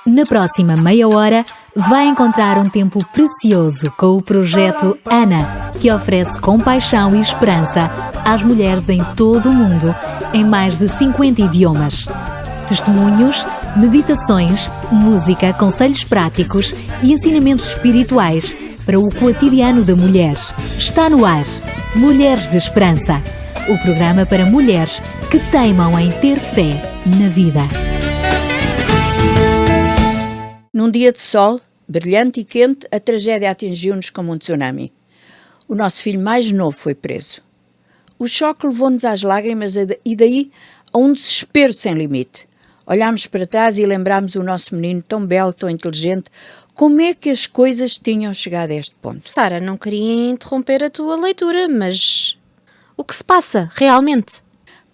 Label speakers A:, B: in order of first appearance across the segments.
A: Na próxima meia hora, vai encontrar um tempo precioso com o projeto Ana, que oferece compaixão e esperança às mulheres em todo o mundo, em mais de 50 idiomas. Testemunhos, meditações, música, conselhos práticos e ensinamentos espirituais para o cotidiano da mulher. Está no ar, Mulheres de Esperança, o programa para mulheres que teimam em ter fé na vida.
B: Num dia de sol, brilhante e quente, a tragédia atingiu-nos como um tsunami. O nosso filho mais novo foi preso. O choque levou-nos às lágrimas e daí a um desespero sem limite. Olhámos para trás e lembrámos o nosso menino tão belo, tão inteligente. Como é que as coisas tinham chegado a este ponto?
C: Sara, não queria interromper a tua leitura, mas o que se passa realmente?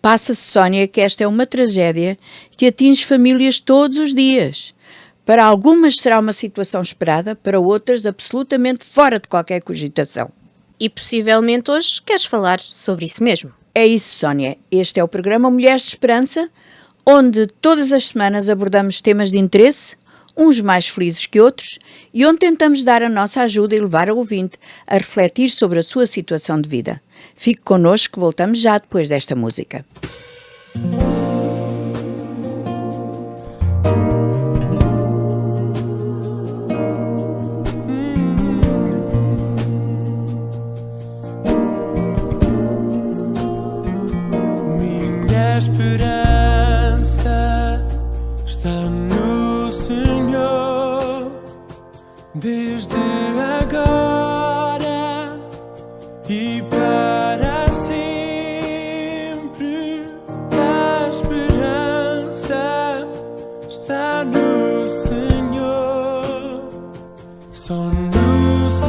B: Passa-se, Sónia, que esta é uma tragédia que atinge famílias todos os dias. Para algumas será uma situação esperada, para outras absolutamente fora de qualquer cogitação.
C: E possivelmente hoje queres falar sobre isso mesmo.
B: É isso, Sónia. Este é o programa Mulheres de Esperança, onde todas as semanas abordamos temas de interesse, uns mais felizes que outros, e onde tentamos dar a nossa ajuda e levar ao ouvinte a refletir sobre a sua situação de vida. Fique connosco que voltamos já depois desta música.
D: Minha esperança está no Senhor, desde agora e para sempre. A esperança está no Senhor, só no Senhor.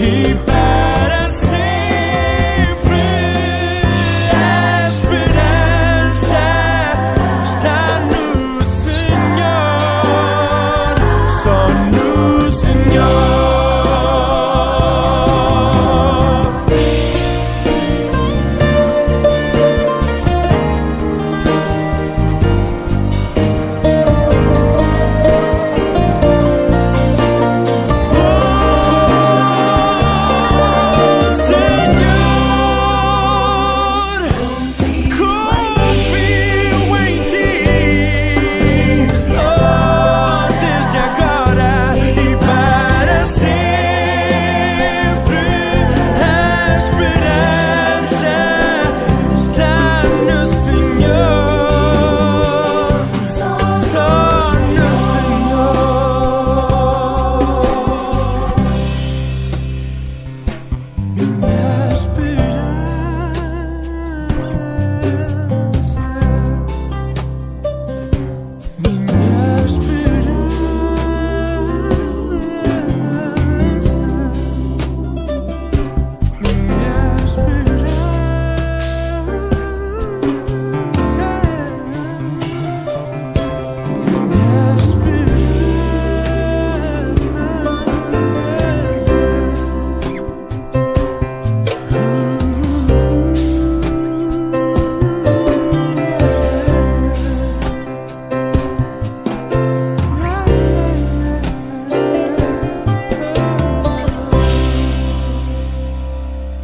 D: E para sempre.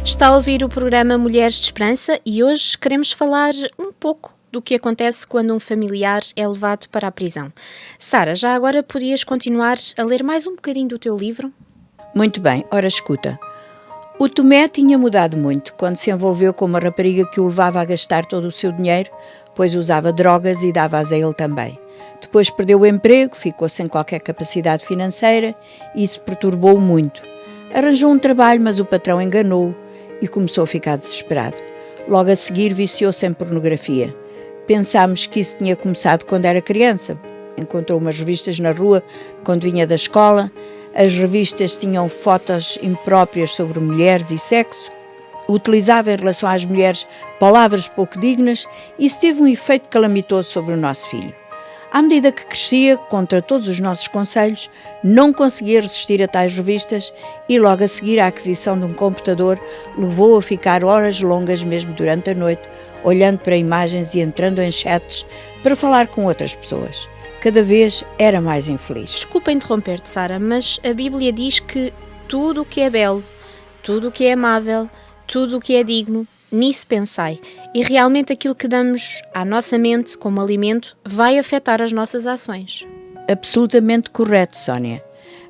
C: Está a ouvir o programa Mulheres de Esperança e hoje queremos falar um pouco do que acontece quando um familiar é levado para a prisão. Sara, já agora podias continuar a ler mais um bocadinho do teu livro?
B: Muito bem, ora escuta. O Tomé tinha mudado muito quando se envolveu com uma rapariga que o levava a gastar todo o seu dinheiro, pois usava drogas e dava-as a ele também. Depois perdeu o emprego, ficou sem qualquer capacidade financeira e isso perturbou-o muito. Arranjou um trabalho, mas o patrão enganou-o e começou a ficar desesperado. Logo a seguir viciou-se em pornografia. Pensámos que isso tinha começado quando era criança. Encontrou umas revistas na rua quando vinha da escola. As revistas tinham fotos impróprias sobre mulheres e sexo. Utilizava em relação às mulheres palavras pouco dignas e isso teve um efeito calamitoso sobre o nosso filho. À medida que crescia, contra todos os nossos conselhos, não conseguia resistir a tais revistas e logo a seguir à aquisição de um computador levou-o a ficar horas longas mesmo durante a noite, olhando para imagens e entrando em chats para falar com outras pessoas. Cada vez era mais infeliz.
C: Desculpa interromper-te, Sara, mas a Bíblia diz que tudo o que é belo, tudo o que é amável, tudo o que é digno, nisso pensai. E realmente aquilo que damos à nossa mente como alimento vai afetar as nossas ações.
B: Absolutamente correto, Sónia.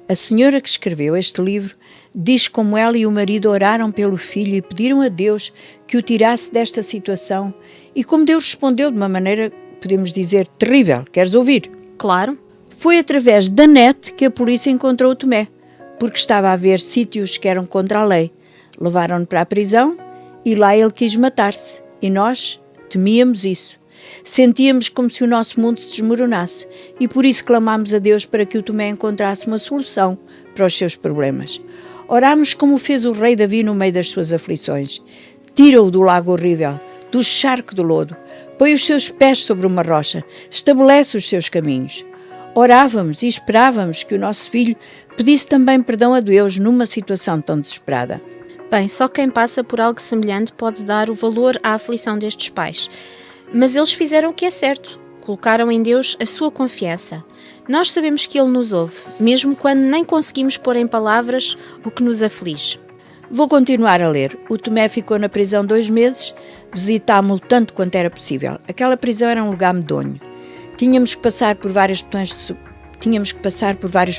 B: A senhora que escreveu este livro diz como ela e o marido oraram pelo filho e pediram a Deus que o tirasse desta situação e como Deus respondeu de uma maneira, podemos dizer, terrível. Queres ouvir?
C: Claro.
B: Foi através da net que a polícia encontrou o Tomé, porque estava a ver sítios que eram contra a lei. Levaram-no para a prisão e lá ele quis matar-se. E nós temíamos isso. Sentíamos como se o nosso mundo se desmoronasse e por isso clamámos a Deus para que o Tomé encontrasse uma solução para os seus problemas. Orámos como fez o rei Davi no meio das suas aflições. Tira-o do lago horrível, do charco de lodo, põe os seus pés sobre uma rocha, estabelece os seus caminhos. Orávamos e esperávamos que o nosso filho pedisse também perdão a Deus numa situação tão desesperada.
C: Bem, só quem passa por algo semelhante pode dar o valor à aflição destes pais. Mas eles fizeram o que é certo, colocaram em Deus a sua confiança. Nós sabemos que Ele nos ouve, mesmo quando nem conseguimos pôr em palavras o que nos aflige.
B: Vou continuar a ler. O Tomé ficou na prisão 2 meses, visitámo-lo tanto quanto era possível. Aquela prisão era um lugar medonho. Tínhamos que passar por vários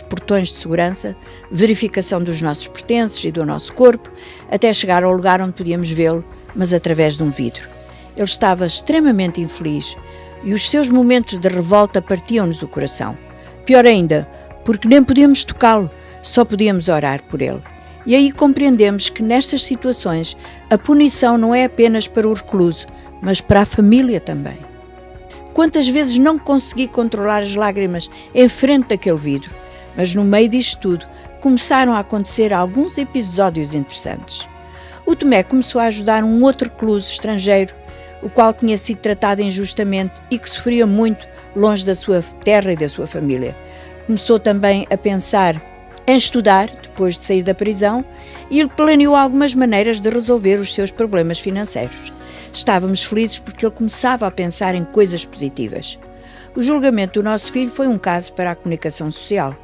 B: portões de segurança, verificação dos nossos pertences e do nosso corpo, até chegar ao lugar onde podíamos vê-lo, mas através de um vidro. Ele estava extremamente infeliz e os seus momentos de revolta partiam-nos o coração. Pior ainda, porque nem podíamos tocá-lo, só podíamos orar por ele. E aí compreendemos que nestas situações a punição não é apenas para o recluso, mas para a família também. Quantas vezes não consegui controlar as lágrimas em frente daquele vidro, mas no meio disto tudo começaram a acontecer alguns episódios interessantes. O Tomé começou a ajudar um outro recluso estrangeiro, o qual tinha sido tratado injustamente e que sofria muito longe da sua terra e da sua família. Começou também a pensar em estudar, depois de sair da prisão, e ele planeou algumas maneiras de resolver os seus problemas financeiros. Estávamos felizes porque ele começava a pensar em coisas positivas. O julgamento do nosso filho foi um caso para a comunicação social.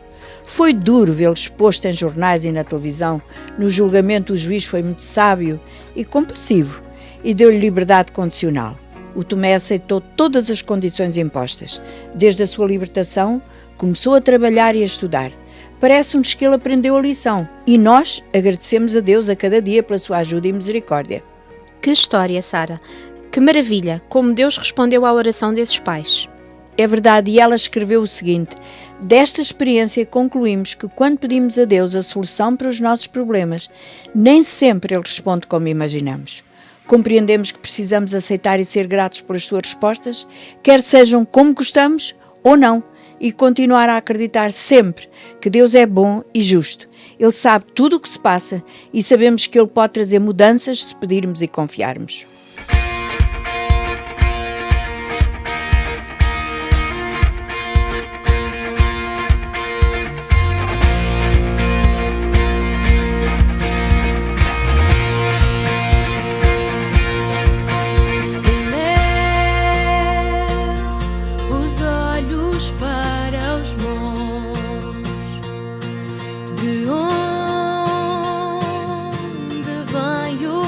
B: Foi duro vê-lo exposto em jornais e na televisão. No julgamento o juiz foi muito sábio e compassivo e deu-lhe liberdade condicional. O Tomé aceitou todas as condições impostas. Desde a sua libertação, começou a trabalhar e a estudar. Parece-nos que ele aprendeu a lição e nós agradecemos a Deus a cada dia pela sua ajuda e misericórdia.
C: Que história, Sara! Que maravilha, como Deus respondeu à oração desses pais.
B: É verdade, e ela escreveu o seguinte: desta experiência concluímos que quando pedimos a Deus a solução para os nossos problemas, nem sempre Ele responde como imaginamos. Compreendemos que precisamos aceitar e ser gratos pelas suas respostas, quer sejam como gostamos ou não, e continuar a acreditar sempre que Deus é bom e justo. Ele sabe tudo o que se passa e sabemos que Ele pode trazer mudanças se pedirmos e confiarmos.
E: De onde vem o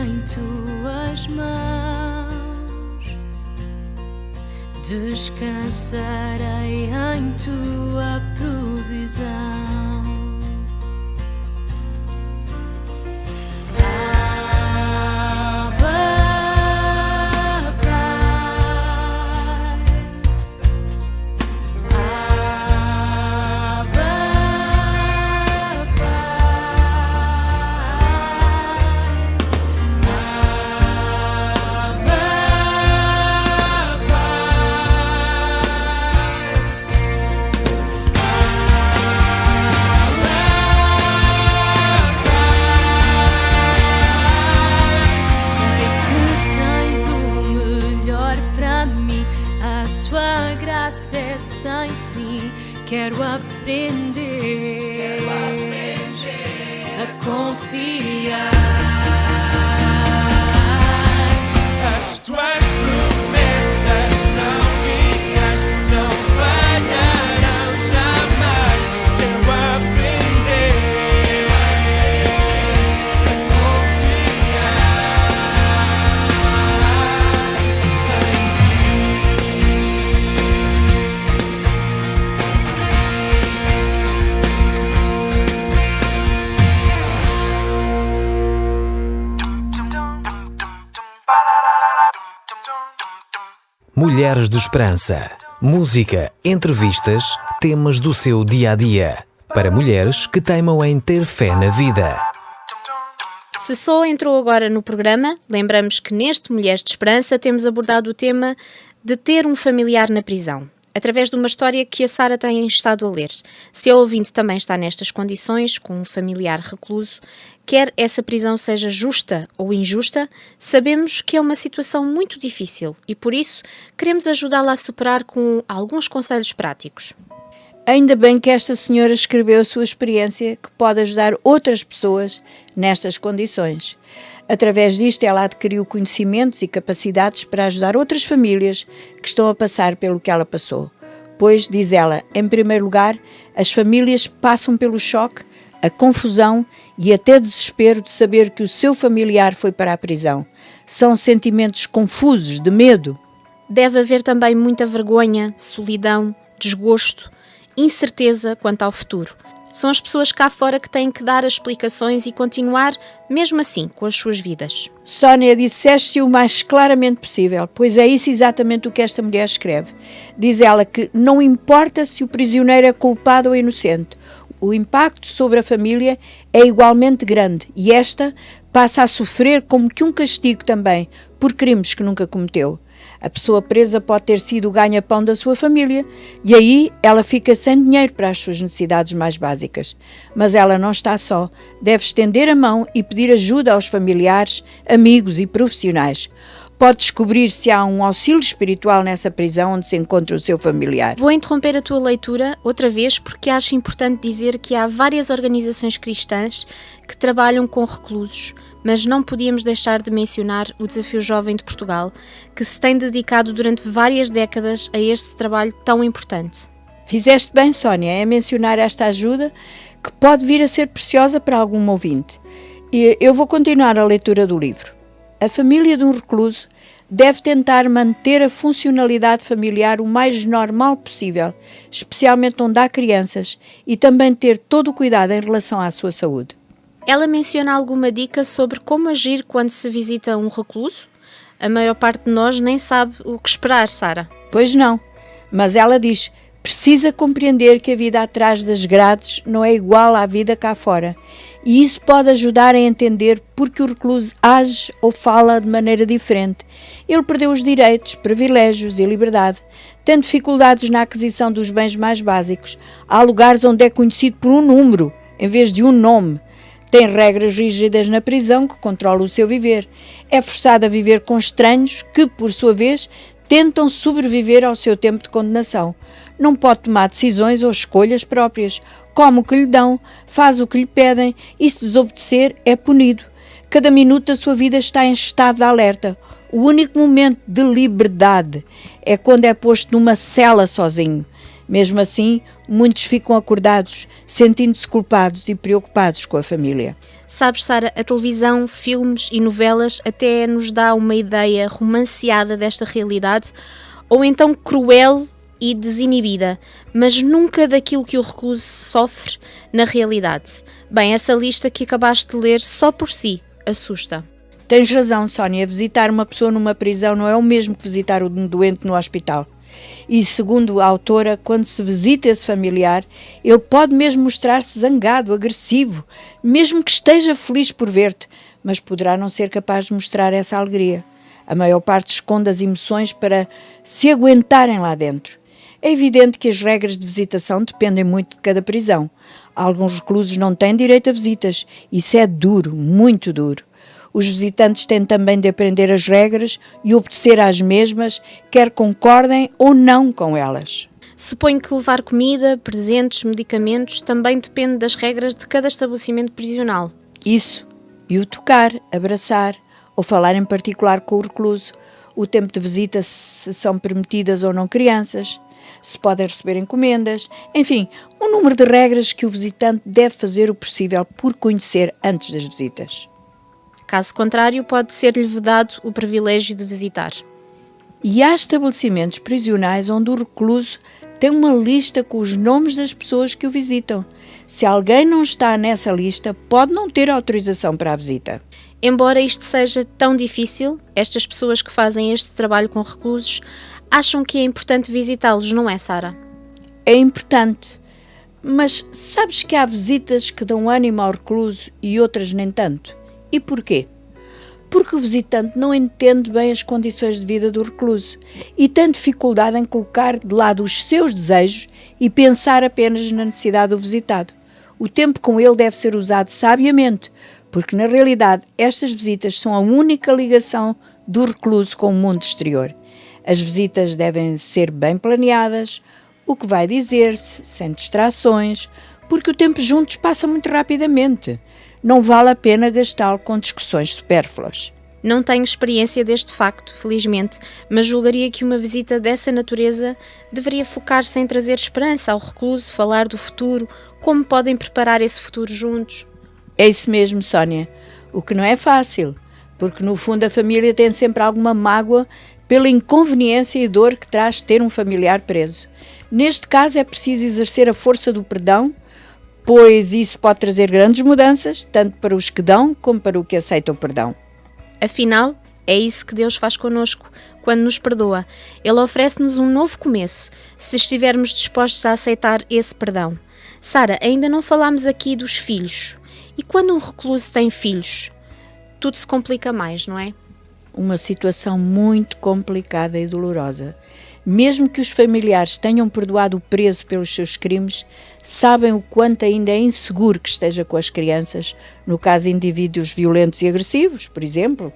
E: em tuas mãos, descansarei em tua provisão. Quero aprender a confiar.
D: As tuas promessas são reais, não falharão jamais. Quero aprender a
F: Mulheres de Esperança. Música, entrevistas, temas do seu dia-a-dia. Para mulheres que teimam em ter fé na vida.
C: Se só entrou agora no programa, lembramos que neste Mulheres de Esperança temos abordado o tema de ter um familiar na prisão, através de uma história que a Sara tem estado a ler. Se a ouvinte também está nestas condições, com um familiar recluso, quer essa prisão seja justa ou injusta, sabemos que é uma situação muito difícil e, por isso, queremos ajudá-la a superar com alguns conselhos práticos.
B: Ainda bem que esta senhora escreveu a sua experiência, que pode ajudar outras pessoas nestas condições. Através disto, ela adquiriu conhecimentos e capacidades para ajudar outras famílias que estão a passar pelo que ela passou. Pois, diz ela, em primeiro lugar, as famílias passam pelo choque, a confusão e até desespero de saber que o seu familiar foi para a prisão. São sentimentos confusos, de medo.
C: Deve haver também muita vergonha, solidão, desgosto, incerteza quanto ao futuro. São as pessoas cá fora que têm que dar as explicações e continuar, mesmo assim, com as suas vidas.
B: Sónia, disseste o mais claramente possível, pois é isso exatamente o que esta mulher escreve. Diz ela que não importa se o prisioneiro é culpado ou inocente, o impacto sobre a família é igualmente grande e esta passa a sofrer como que um castigo também, por crimes que nunca cometeu. A pessoa presa pode ter sido o ganha-pão da sua família e aí ela fica sem dinheiro para as suas necessidades mais básicas. Mas ela não está só. Deve estender a mão e pedir ajuda aos familiares, amigos e profissionais. Pode descobrir se há um auxílio espiritual nessa prisão onde se encontra o seu familiar.
C: Vou interromper a tua leitura outra vez porque acho importante dizer que há várias organizações cristãs que trabalham com reclusos, mas não podíamos deixar de mencionar o Desafio Jovem de Portugal, que se tem dedicado durante várias décadas a este trabalho tão importante.
B: Fizeste bem, Sónia, é mencionar esta ajuda que pode vir a ser preciosa para algum ouvinte. E eu vou continuar a leitura do livro. A família de um recluso deve tentar manter a funcionalidade familiar o mais normal possível, especialmente onde há crianças, e também ter todo o cuidado em relação à sua saúde.
C: Ela menciona alguma dica sobre como agir quando se visita um recluso? A maior parte de nós nem sabe o que esperar, Sara.
B: Pois não, mas ela diz, precisa compreender que a vida atrás das grades não é igual à vida cá fora. E isso pode ajudar a entender porque o recluso age ou fala de maneira diferente. Ele perdeu os direitos, privilégios e liberdade. Tem dificuldades na aquisição dos bens mais básicos. Há lugares onde é conhecido por um número, em vez de um nome. Tem regras rígidas na prisão que controlam o seu viver. É forçado a viver com estranhos que, por sua vez, tentam sobreviver ao seu tempo de condenação. Não pode tomar decisões ou escolhas próprias. Come o que lhe dão, faz o que lhe pedem e, se desobedecer, é punido. Cada minuto da sua vida está em estado de alerta. O único momento de liberdade é quando é posto numa cela sozinho. Mesmo assim, muitos ficam acordados, sentindo-se culpados e preocupados com a família.
C: Sabes, Sara, a televisão, filmes e novelas até nos dá uma ideia romanceada desta realidade, ou então cruel e desinibida, mas nunca daquilo que o recluso sofre na realidade. Bem, essa lista que acabaste de ler só por si assusta.
B: Tens razão, Sónia. Visitar uma pessoa numa prisão não é o mesmo que visitar um doente no hospital. E, segundo a autora, quando se visita esse familiar, ele pode mesmo mostrar-se zangado, agressivo, mesmo que esteja feliz por ver-te, mas poderá não ser capaz de mostrar essa alegria. A maior parte esconde as emoções para se aguentarem lá dentro. É evidente que as regras de visitação dependem muito de cada prisão. Alguns reclusos não têm direito a visitas. Isso é duro, muito duro. Os visitantes têm também de aprender as regras e obedecer às mesmas, quer concordem ou não com elas.
C: Suponho que levar comida, presentes, medicamentos também depende das regras de cada estabelecimento prisional.
B: Isso. E o tocar, abraçar ou falar em particular com o recluso. O tempo de visita, se são permitidas ou não crianças, se podem receber encomendas, enfim, um número de regras que o visitante deve fazer o possível por conhecer antes das visitas.
C: Caso contrário, pode ser-lhe vedado o privilégio de visitar.
B: E há estabelecimentos prisionais onde o recluso tem uma lista com os nomes das pessoas que o visitam. Se alguém não está nessa lista, pode não ter autorização para a visita.
C: Embora isto seja tão difícil, estas pessoas que fazem este trabalho com reclusos acham que é importante visitá-los, não é, Sara?
B: É importante, mas sabes que há visitas que dão ânimo ao recluso e outras nem tanto. E porquê? Porque o visitante não entende bem as condições de vida do recluso e tem dificuldade em colocar de lado os seus desejos e pensar apenas na necessidade do visitado. O tempo com ele deve ser usado sabiamente, porque na realidade estas visitas são a única ligação do recluso com o mundo exterior. As visitas devem ser bem planeadas, o que vai dizer-se, sem distrações, porque o tempo juntos passa muito rapidamente. Não vale a pena gastá-lo com discussões supérfluas.
C: Não tenho experiência deste facto, felizmente, mas julgaria que uma visita dessa natureza deveria focar-se em trazer esperança ao recluso, falar do futuro, como podem preparar esse futuro juntos.
B: É isso mesmo, Sónia. O que não é fácil, porque no fundo a família tem sempre alguma mágoa pela inconveniência e dor que traz ter um familiar preso. Neste caso é preciso exercer a força do perdão, pois isso pode trazer grandes mudanças, tanto para os que dão como para o que aceitam o perdão.
C: Afinal, é isso que Deus faz connosco, quando nos perdoa. Ele oferece-nos um novo começo, se estivermos dispostos a aceitar esse perdão. Sara, ainda não falámos aqui dos filhos. E quando um recluso tem filhos, tudo se complica mais, não é?
B: Uma situação muito complicada e dolorosa. Mesmo que os familiares tenham perdoado o preso pelos seus crimes, sabem o quanto ainda é inseguro que esteja com as crianças, no caso de indivíduos violentos e agressivos, por exemplo.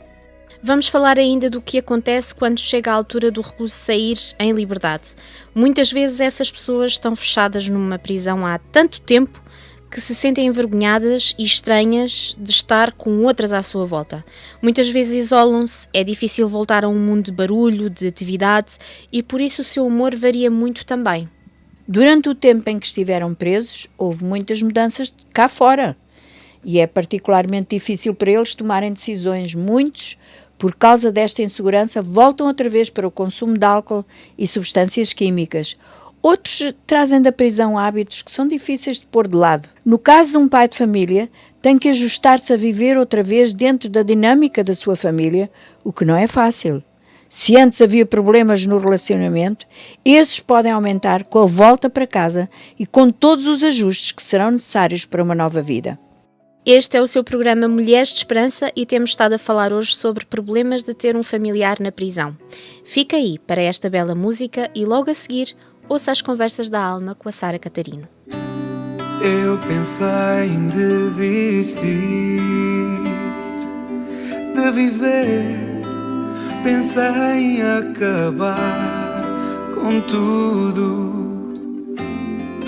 C: Vamos falar ainda do que acontece quando chega a altura do recluso sair em liberdade. Muitas vezes essas pessoas estão fechadas numa prisão há tanto tempo que se sentem envergonhadas e estranhas de estar com outras à sua volta. Muitas vezes isolam-se, é difícil voltar a um mundo de barulho, de atividade, e por isso o seu humor varia muito também.
B: Durante o tempo em que estiveram presos, houve muitas mudanças cá fora. E é particularmente difícil para eles tomarem decisões. Muitos, por causa desta insegurança, voltam outra vez para o consumo de álcool e substâncias químicas. Outros trazem da prisão hábitos que são difíceis de pôr de lado. No caso de um pai de família, tem que ajustar-se a viver outra vez dentro da dinâmica da sua família, o que não é fácil. Se antes havia problemas no relacionamento, esses podem aumentar com a volta para casa e com todos os ajustes que serão necessários para uma nova vida.
C: Este é o seu programa Mulheres de Esperança e temos estado a falar hoje sobre problemas de ter um familiar na prisão. Fica aí para esta bela música e logo a seguir ouça as conversas da alma com a Sara Catarino.
D: Eu pensei em desistir de viver, pensei em acabar com tudo.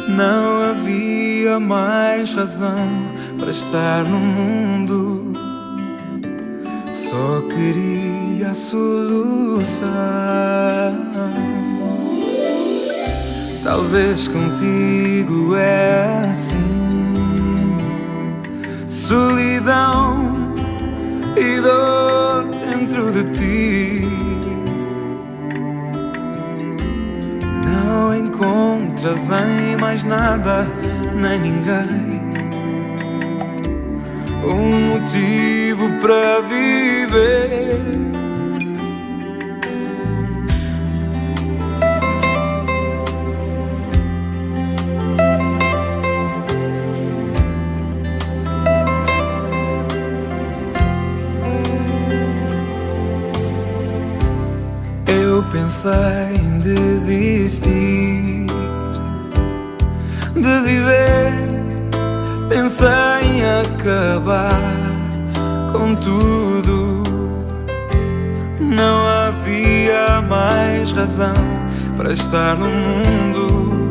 D: Não havia mais razão para estar no mundo, só queria a solução. Talvez contigo é assim, solidão solidão e dor dentro de ti. Não encontras em mais nada nem ninguém um motivo para viver. Eu pensei em desistir de viver, pensei em acabar com tudo. Não havia mais razão para estar no mundo,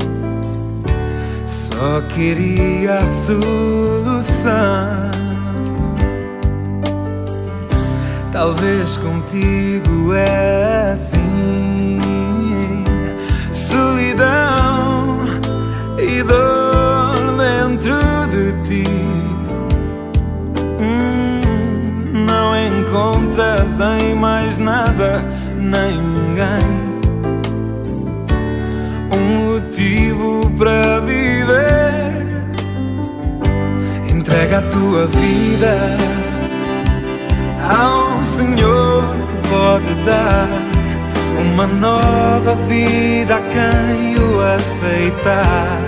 D: só queria a solução. Talvez contigo é assim, solidão e dor dentro de ti. Não encontras em mais nada nem ninguém um motivo para viver. Entrega a tua vida ao Senhor que pode dar uma nova vida a quem o aceitar,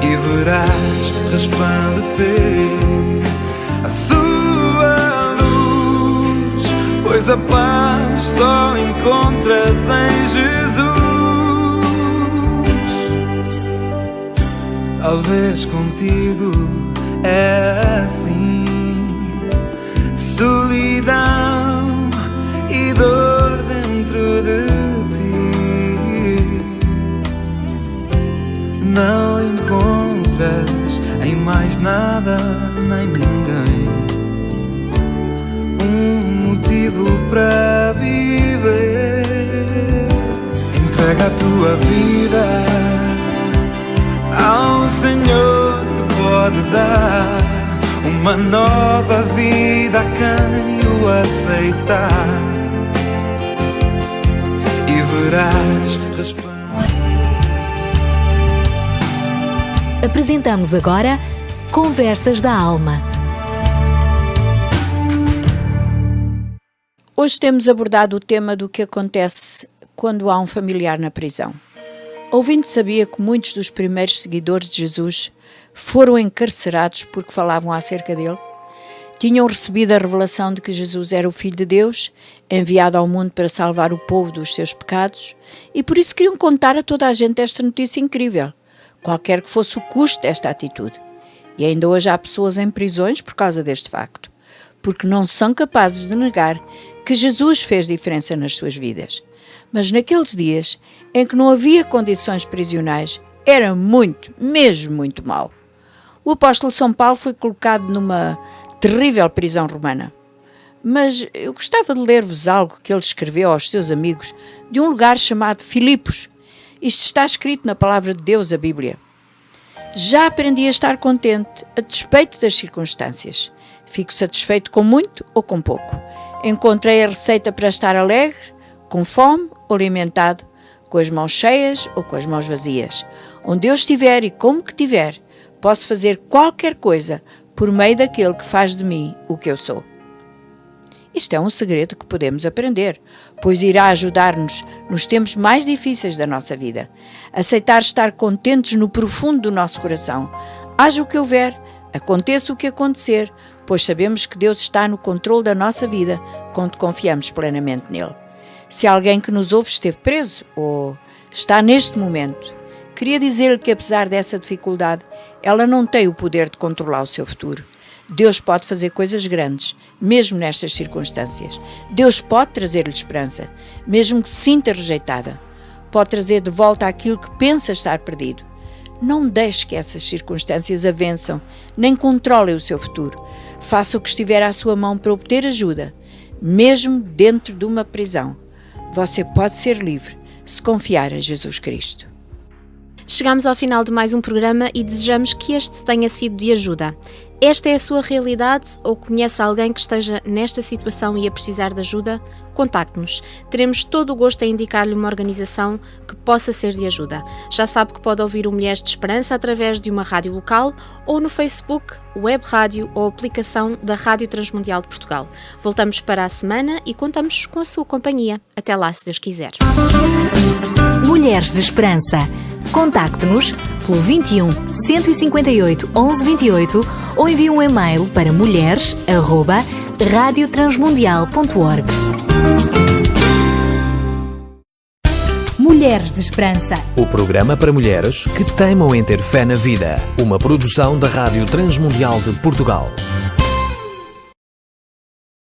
D: e verás resplandecer a sua luz, pois a paz só encontras em Jesus. Talvez contigo é assim, solidão e dor dentro de ti. Não encontras em mais nada nem ninguém um motivo para viver. Entrega a tua vida ao Senhor que pode dar uma nova vida a quem o aceitar, e verás resplandecer.
A: Apresentamos agora Conversas da Alma.
B: Hoje temos abordado o tema do que acontece quando há um familiar na prisão. Ouvinte sabia que muitos dos primeiros seguidores de Jesus foram encarcerados porque falavam acerca dele? Tinham recebido a revelação de que Jesus era o Filho de Deus, enviado ao mundo para salvar o povo dos seus pecados, e por isso queriam contar a toda a gente esta notícia incrível, qualquer que fosse o custo desta atitude. E ainda hoje há pessoas em prisões por causa deste facto, porque não são capazes de negar que Jesus fez diferença nas suas vidas. Mas naqueles dias em que não havia condições prisionais, era muito, mesmo muito mau. O apóstolo São Paulo foi colocado numa terrível prisão romana. Mas eu gostava de ler-vos algo que ele escreveu aos seus amigos de um lugar chamado Filipos. Isto está escrito na palavra de Deus, a Bíblia. Já aprendi a estar contente, a despeito das circunstâncias. Fico satisfeito com muito ou com pouco. Encontrei a receita para estar alegre, com fome ou alimentado, com as mãos cheias ou com as mãos vazias. Onde eu estiver e como que tiver, posso fazer qualquer coisa por meio daquele que faz de mim o que eu sou. Isto é um segredo que podemos aprender, pois irá ajudar-nos nos tempos mais difíceis da nossa vida. Aceitar estar contentes no profundo do nosso coração. Haja o que houver, aconteça o que acontecer, pois sabemos que Deus está no controle da nossa vida quando confiamos plenamente nele. Se alguém que nos ouve esteve preso ou está neste momento, queria dizer-lhe que apesar dessa dificuldade, ela não tem o poder de controlar o seu futuro. Deus pode fazer coisas grandes, mesmo nestas circunstâncias. Deus pode trazer-lhe esperança, mesmo que se sinta rejeitada. Pode trazer de volta aquilo que pensa estar perdido. Não deixe que essas circunstâncias a vençam, nem controlem o seu futuro. Faça o que estiver à sua mão para obter ajuda, mesmo dentro de uma prisão. Você pode ser livre se confiar em Jesus Cristo.
C: Chegamos ao final de mais um programa e desejamos que este tenha sido de ajuda. Esta é a sua realidade ou conhece alguém que esteja nesta situação e a precisar de ajuda? Contacte-nos. Teremos todo o gosto em indicar-lhe uma organização que possa ser de ajuda. Já sabe que pode ouvir o Mulheres de Esperança através de uma rádio local ou no Facebook, web rádio ou aplicação da Rádio Transmundial de Portugal. Voltamos para a semana e contamos com a sua companhia. Até lá, se Deus quiser.
A: Mulheres de Esperança. Contacte-nos pelo 21 158 11 28 ou envie um e-mail para mulheres@radiotransmundial.org. Mulheres de Esperança.
F: O programa para mulheres que teimam em ter fé na vida. Uma produção da Rádio Transmundial de Portugal.